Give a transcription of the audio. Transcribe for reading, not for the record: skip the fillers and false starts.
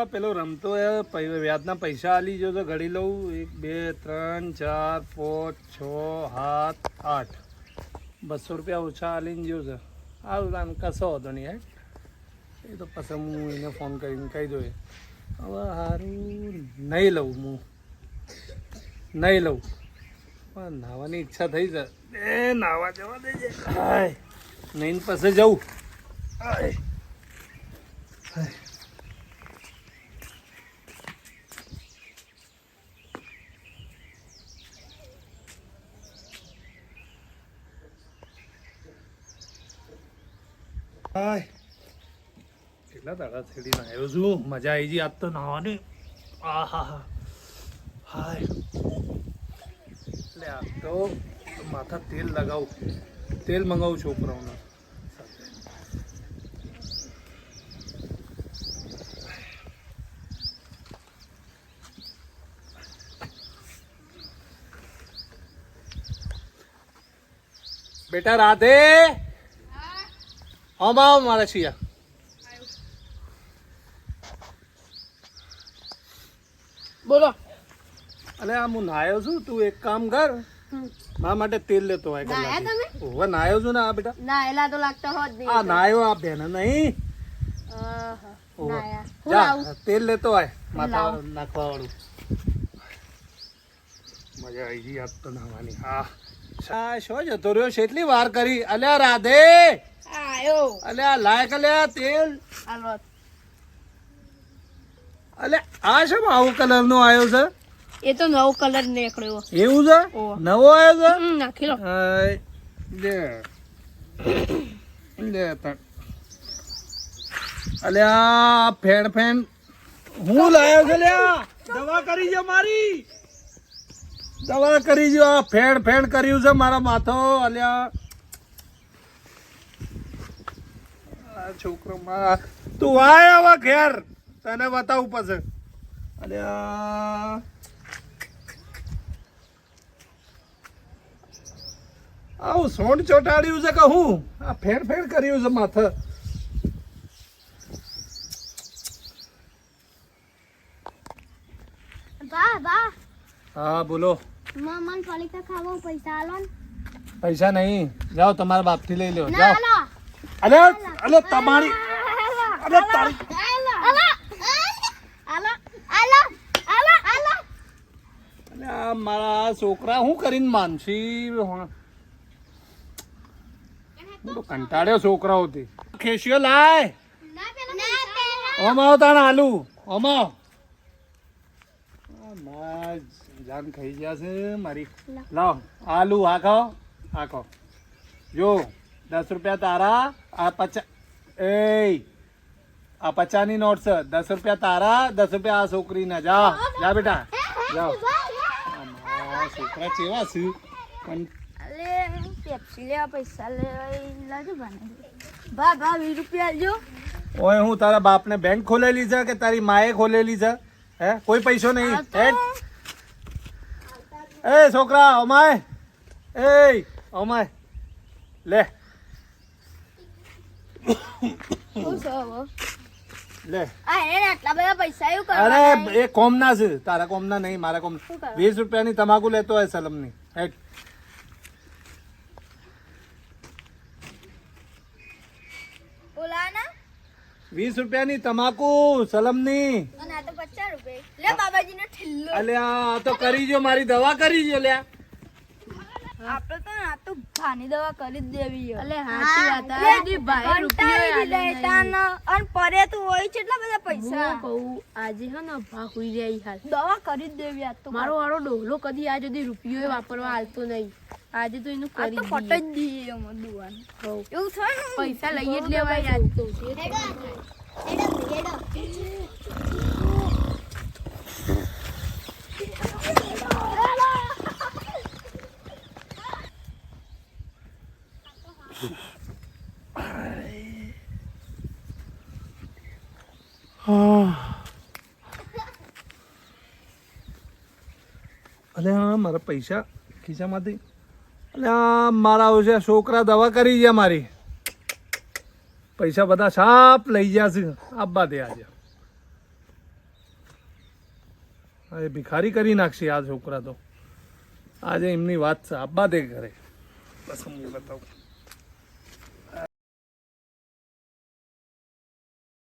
પેલો રમતો વ્યાજના પૈસા આલી જો તો ઘડી લઉં 1 2 3 4 5 6 7 8 200 રૂપિયા ઓછા આલીને ગયો છે. આવું આમ કશો હતો નહીં એ તો પછી હું એને ફોન કરીને કહી દઉં. હવે સારું નહીં લઉં, હું નહીં લઉં પણ નાહવાની ઈચ્છા થઈ છે. એ નાહવા જવા દેજે. હાય નહીં પાસે જવું. હાય હાય હાય કેટલા દાડા થેડીને આવ્યો છું. મજા આવી ગઈ આજ તો નાહવાની. આ હા હા હાય એટલે આ તો માથા તેલ લગાવું, તેલ મંગાવું છોકરાઓને. બેટા રાધે આવ મારા છીએ. બોલો. અલે આ હું નાયો છું, તું એક કામ કર મારા માટે તેલ લેતો હોય. નાયા તમે? ઓવે નાયો છું ને. આ બેટા નાયેલા તો લાગતા હોત નહીં. આ નાયો આ બેન નહીં. નાયા જા તેલ લેતો હોય માથા નાખવા વાળું. મજા આવી ગઈ આજ તો નાહવાની. હા શો જતો રહ્યો છે, એટલી વાર કરી. અલ્યા રાધે આયો. અલ્યા લાયક અલ્યા તેલ. હાલો. અલ્યા આ શેમ આવું કલર નો આવ્યો છે? એ તો નવો કલર નીકળ્યો. એવું છે? નવો આવ્યો છે? નાખી લો. લે લે અલ્યા ફેણ ફેણ હું લાયો છે લ્યા. દવા કરી છે મારી, દવા કરી છે. આ ફેણ ફેણ કર્યું છે મારા માથો. અલ્યા આ છોકરો તું આય હવે ઘેર, તને બતાવું પછી. અલ્યા આવું સોંડ ચોટાડ્યું છે કે હું? આ ફેર ફેર કર્યું છે માથે. બા બા હા બોલો. મન ફલિકા ખાવા પૈસા આલો ને. પૈસા નહીં, જાઓ તમારા બાપથી લઈ લો. ના જાઓ. આલો. અલે અલે તમારી અલે તારી આલો આલો આલો આલો આલો આલો. અલે આ મારા છોકરા હું કરીને માનસી હું તો કંટાળ્યો છોકરાઓથી. ખેસ્યો લાય ઓમાવ તાણ આલુ ઓમાવ. જાન ખાઈ ગયા છે મારી. લાવ આલુ આ ખાઓ, આ ખાઓ. જો 10 રૂપિયા તારા, આ 50 એ આ 50 ની નોટ છે. 10 રૂપિયા તારા, 10 રૂપિયા આ છોકરીના. જા જા બેટા જાઓ. છોકરા કેવા છે પણ પેપ્સી લેવા પૈસા લેવા લાજો બને. બા 20 રૂપિયા આલજો. ઓય હું તારા બાપને બેંક ખોલેલી છે કે તારી માએ ખોલેલી છે? હે કોઈ પૈસો નહીં. એ છોકરા ઓમાય, એ ઓમાય લે લે. આટલા બધા પૈસા એવું કરવા. અરે એ કોમના છે, તારા કોમના નહીં, મારા કોમના. 20 રૂપિયાની તમાકુ લેતો હોય સલમની. હેટ બોલા ના 20 રૂપિયાની તમાકુ સલમની. અને આ તો 50 રૂપિયા. લે બાબાજીનો ઠેલ્લો. અલ્યા આ તો કરી જો, મારી દવા કરી જો લ્યા. આપણે તો આ તો ભાની દવા કરી જ દેવી. અલે હાચી વાત આ દી ભાઈ રૂપિયો લેતાન અન પરે તો હોય કેટલા બધા પૈસા. હું કહું આજે હે ને ભા હોઈ રહી હાલ દવા કરી જ દેવી. આ તો મારો વાળો ડોલો કદી આ સુધી રૂપિયો વાપરવા આલતો નહીં. આજે તો એનું કરી તો ફટ જ દીએ એમ દુવાન. એવું થાય ને પૈસા લઈ જ લેવાય. આજ તો હેડો અલે હા મારા પૈસા ખિસ્સામાંથી. અલે આ મારા છે છોકરા દવા કરી ગયા મારી. પૈસા બધા સાપ લઈ ગયા છે. આપવા દે આજે હવે ભિખારી કરી નાખશે આ છોકરા તો. આજે એમની વાત છે, આબા દે ઘરે બસ હું બતાવું.